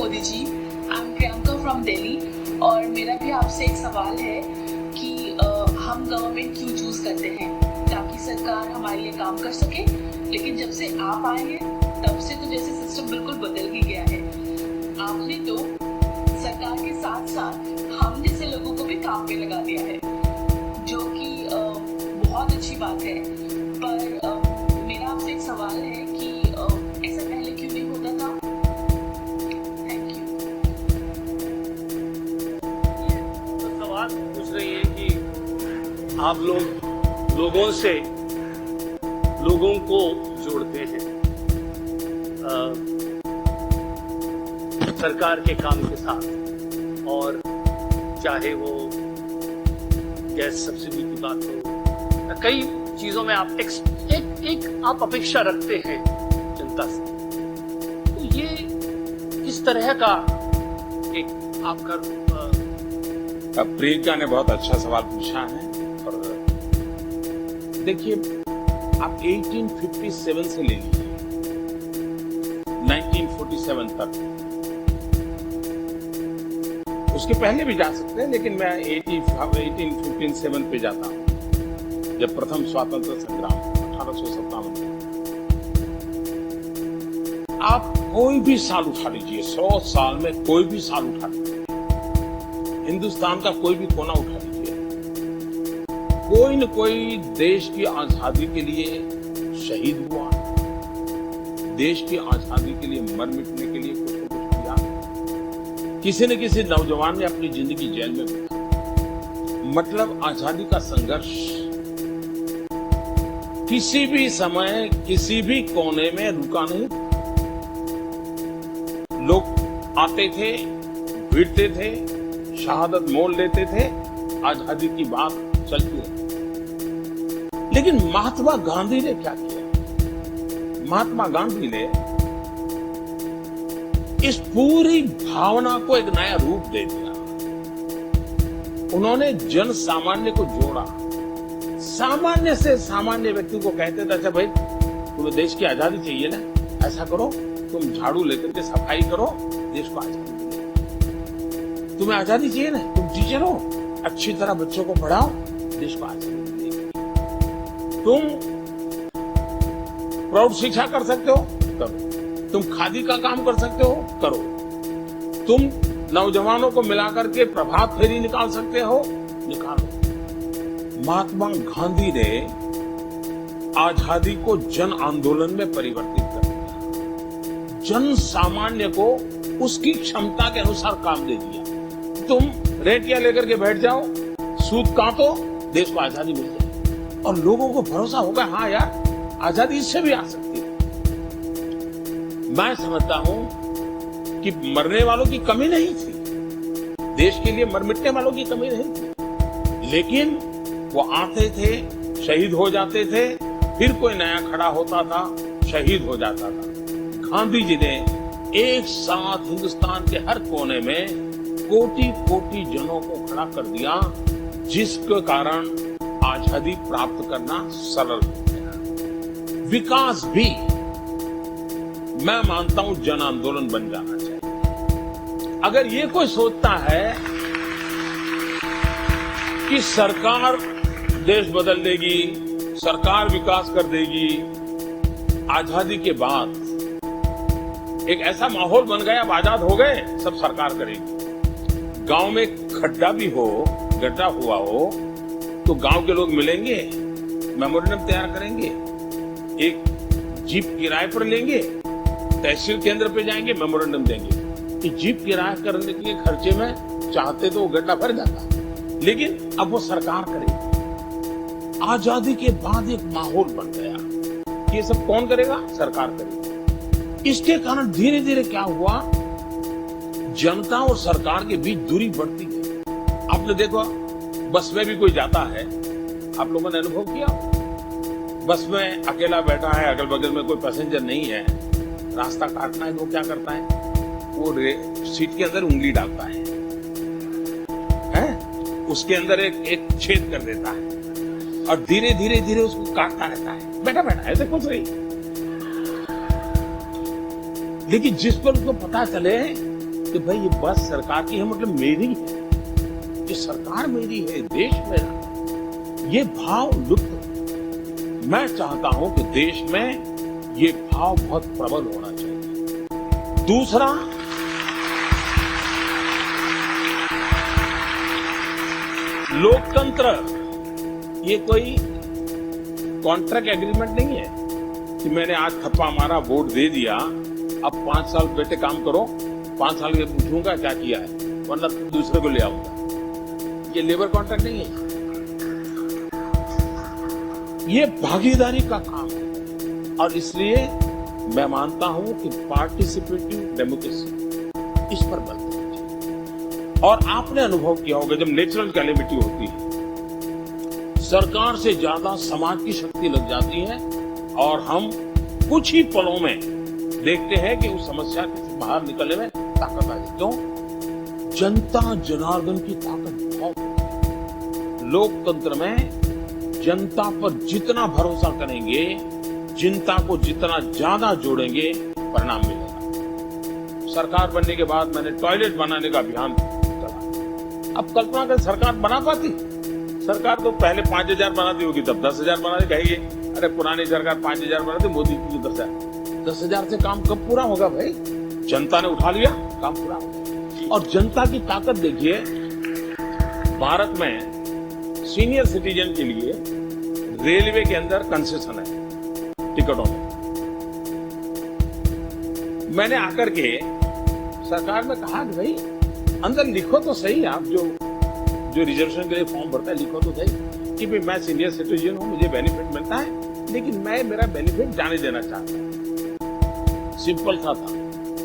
Modi ji, I am Priyanka from Delhi और मेरा भी आपसे एक सवाल है कि हम गवर्नमेंट क्यों चूज करते हैं ताकि सरकार हमारे लिए काम कर सके, लेकिन जब से आप आए हैं तब से तो जैसे सिस्टम बिल्कुल बदल ही गया है। आपने तो सरकार के साथ साथ हम जैसे लोगों को भी काम पे लगा दिया है, जो कि बहुत अच्छी बात है। पर मेरा आपसे एक सवाल है कि ऐसा पहले क्यों नहीं होता था? Thank you. तो सवाल पूछ रही है कि आप लोगों को जोड़ते हैं सरकार के काम के साथ, और चाहे वो गैस सब्सिडी की बात हो, कई चीजों में आप एक आप अपेक्षा रखते हैं जनता से। तो ये किस तरह का एक आपका प्रियंका ने बहुत अच्छा सवाल पूछा है। और देखिए, आप 1857 से ले लीजिए 1947 तक, उसके पहले भी जा सकते हैं, लेकिन मैं 1857 पे जाता हूं, जब प्रथम स्वतंत्रता संग्राम 1857 में। आप कोई भी साल उठा लीजिए, 100 साल में कोई भी साल उठा लीजिए, हिंदुस्तान का कोई भी कोना उठा लीजिए, कोई न कोई देश की आजादी के लिए शहीद हुआ, देश की आजादी के लिए मर मिटने के लिए कुछ न कुछ किया। किसी न किसी नौजवान ने अपनी जिंदगी जेल में बिताई। मतलब आजादी का संघर्ष किसी भी समय किसी भी कोने में रुका नहीं। लोग आते थे, भिड़ते थे, शहादत मोल लेते थे, आजादी की बात चलती रही। लेकिन महात्मा गांधी ने क्या किया? महात्मा गांधी ने इस पूरी भावना को एक नया रूप दे दिया। उन्होंने जन सामान्य को जोड़ा। सामान्य से सामान्य व्यक्ति को कहते थे, अच्छा भाई, तुम्हें देश की आजादी चाहिए ना, ऐसा करो, तुम झाड़ू लेकर के सफाई करो, देश को आजादी मिलेगी। तुम्हें आजादी चाहिए ना, तुम टीचर हो, अच्छी तरह बच्चों को पढ़ाओ, देश को आजादी मिलेगी। तुम प्रौढ़ शिक्षा कर सकते हो, करो। तुम खादी का काम कर सकते हो, करो। तुम नौजवानों को मिलाकर के प्रभात फेरी निकाल सकते हो, निकालो। महात्मा गांधी ने आजादी को जन आंदोलन में परिवर्तित कर दिया। जन सामान्य को उसकी क्षमता के अनुसार काम दे दिया। तुम रेटिया लेकर के बैठ जाओ, सूत काटो, देश को आजादी मिल जाए। और लोगों को भरोसा होगा, हाँ यार, आजादी इससे भी आ सकती है। मैं समझता हूं कि मरने वालों की कमी नहीं थी, देश के लिए मर मिटने वालों की कमी नहीं थी, लेकिन वो आते थे, शहीद हो जाते थे, फिर कोई नया खड़ा होता था, शहीद हो जाता था। गांधी जी ने एक साथ हिंदुस्तान के हर कोने में कोटि कोटि जनों को खड़ा कर दिया, जिसके कारण आजादी प्राप्त करना सरल हो गया। विकास भी, मैं मानता हूं, जन आंदोलन बन जाना चाहिए। अगर ये कोई सोचता है कि सरकार देश बदल देगी, सरकार विकास कर देगी, आजादी के बाद एक ऐसा माहौल बन गया, अब आजाद हो गए, सब सरकार करेगी। गांव में खड्डा भी हो, गड्ढा हुआ हो, तो गांव के लोग मिलेंगे, मेमोरेंडम तैयार करेंगे, एक जीप किराए पर लेंगे, तहसील केंद्र पे जाएंगे, मेमोरेंडम देंगे कि जीप किराया करने के खर्चे में चाहते तो वो गड्ढा भर जाता, लेकिन अब वो सरकार करेगी। आजादी के बाद एक माहौल बन गया। ये सब कौन करेगा? सरकार करेगी। इसके कारण धीरे धीरे क्या हुआ, जनता और सरकार के बीच दूरी बढ़ती गई। आपने देखा, बस में भी कोई जाता है, आप लोगों ने अनुभव किया, बस में अकेला बैठा है, अगल बगल में कोई पैसेंजर नहीं है, रास्ता काटना है, वो क्या करता है, वो सीट के अंदर उंगली डालता है, उसके अंदर एक छेद कर देता है और धीरे धीरे धीरे उसको काटता रहता है, बैठा बैठा ऐसे कुछ नहीं। लेकिन जिस पर उसको पता चले कि भाई ये बस सरकार की है, मतलब मेरी है, ये सरकार मेरी है, देश मेरा, ये भाव लुप्त। मैं चाहता हूं कि देश में ये भाव बहुत प्रबल होना चाहिए। दूसरा, लोकतंत्र ये कोई कॉन्ट्रैक्ट एग्रीमेंट नहीं है कि मैंने आज थप्पा मारा, वोट दे दिया, अब 5 साल बेटे काम करो, 5 साल के पूछूंगा क्या किया है, वरना दूसरे को ले आऊंगा। ये लेबर कॉन्ट्रैक्ट नहीं है, ये भागीदारी का काम है। और इसलिए मैं मानता हूं कि पार्टिसिपेटिव डेमोक्रेसी इस पर बल देना चाहिए। और आपने अनुभव किया होगा जब नेचुरल कैलेमिटी होती है, सरकार से ज्यादा समाज की शक्ति लग जाती है और हम कुछ ही पलों में देखते हैं कि उस समस्या से बाहर निकलने में ताकत आ जाती है। क्यों? जनता जनार्दन की ताकत बहुत है। लोकतंत्र में जनता पर जितना भरोसा करेंगे, जनता को जितना ज्यादा जोड़ेंगे, परिणाम मिलेगा। सरकार बनने के बाद मैंने टॉयलेट बनाने का अभियान चला। अब कल्पना कर सरकार बना पाती? सरकार तो पहले 5,000 बनाती होगी, तब 10,000 बनाती, कहेगी अरे पुरानी सरकार 5,000 बनाती, मोदी की 10,000। 10,000 से काम कब पूरा होगा भाई? जनता ने उठा लिया, काम पूरा होगा। और जनता की ताकत देखिए, भारत में सीनियर सिटीजन के लिए रेलवे के अंदर कंसेशन है टिकटों में। मैंने आकर के सरकार में कहा कि भाई अंदर लिखो तो सही, आप जो रिजर्वेशन के लिए फॉर्म भरता है लिखो तो सही कि भाई मैं सीनियर सिटीजन हूं, मुझे बेनिफिट मिलता है, लेकिन मैं मेरा बेनिफिट जाने देना चाहता हूं। सिंपल सा था।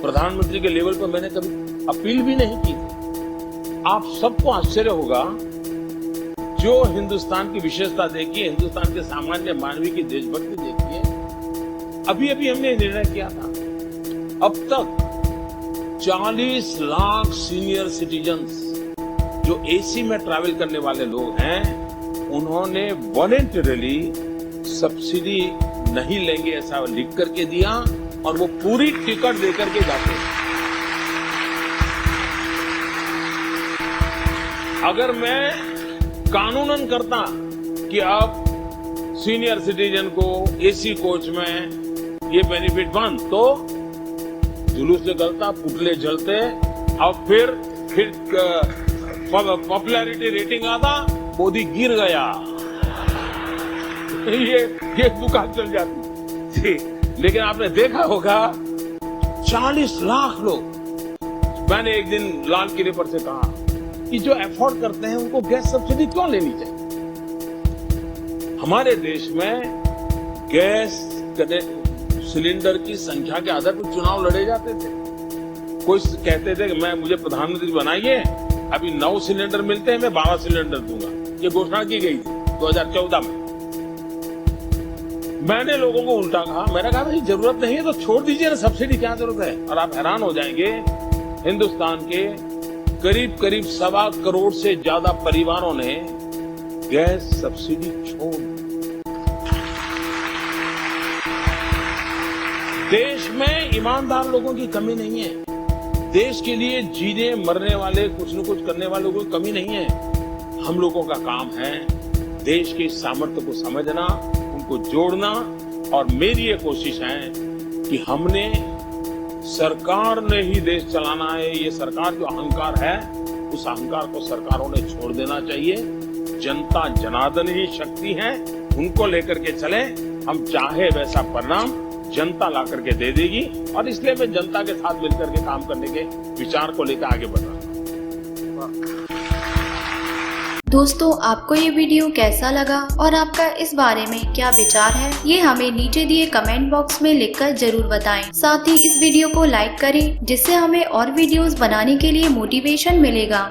प्रधानमंत्री के लेवल पर मैंने कभी अपील भी नहीं की थी। आप सबको आश्चर्य होगा, जो हिंदुस्तान की विशेषता देखिए, हिंदुस्तान के सामान्य मानवी की देशभक्ति देखिए, अभी अभी हमने निर्णय किया था, अब तक 40 लाख सीनियर सिटीजन्स जो एसी में ट्रैवल करने वाले लोग हैं, उन्होंने वॉलंटरली सब्सिडी नहीं लेंगे ऐसा लिख करके दिया और वो पूरी टिकट देकर के जाते हैं। अगर मैं कानूनन करता कि अब सीनियर सिटीजन को एसी कोच में ये बेनिफिट बंद, तो जुलूस निकलता, पुतले जलते, अब फिर पॉपुलैरिटी रेटिंग आता, मोदी गिर गया, ये दुकान चल जाती थी। लेकिन आपने देखा होगा 40 लाख लोग। मैंने एक दिन लाल किले पर से कहा कि जो अफोर्ड करते हैं उनको गैस सब्सिडी क्यों लेनी चाहिए? हमारे देश में गैस सिलेंडर की संख्या के आधार पर चुनाव लड़े जाते थे। कोई कहते थे कि मुझे प्रधानमंत्री बनाइए, अभी 9 सिलेंडर मिलते हैं, मैं 12 सिलेंडर दूंगा, ये घोषणा की गई थी 2014 में। मैंने लोगों को उल्टा कहा, मैंने कहा भाई जरूरत नहीं है तो छोड़ दीजिए ना, सब्सिडी क्या जरूरत है? और आप हैरान हो जाएंगे, हिंदुस्तान के करीब 1.25 करोड़ से ज्यादा परिवारों ने गैस सब्सिडी छोड़ दी। देश में ईमानदार लोगों की कमी नहीं है, देश के लिए जीने मरने वाले, कुछ न कुछ करने वाले लोगों की कमी नहीं है। हम लोगों का काम है देश के सामर्थ्य को समझना, उनको जोड़ना। और मेरी ये कोशिश है कि हमने, सरकार ने ही देश चलाना है, ये सरकार जो अहंकार है, उस अहंकार को सरकारों ने छोड़ देना चाहिए। जनता जनार्दन ही शक्ति है, उनको लेकर के चले, हम चाहे वैसा परिणाम जनता ला करके दे देगी। और इसलिए मैं जनता के साथ मिलकर के काम करने के विचार को लेकर आगे बढ़ रहा हूं। दोस्तों, आपको ये वीडियो कैसा लगा और आपका इस बारे में क्या विचार है, ये हमें नीचे दिए कमेंट बॉक्स में लिखकर जरूर बताएं। साथ ही इस वीडियो को लाइक करें, जिससे हमें और वीडियोस बनाने के लिए मोटिवेशन मिलेगा।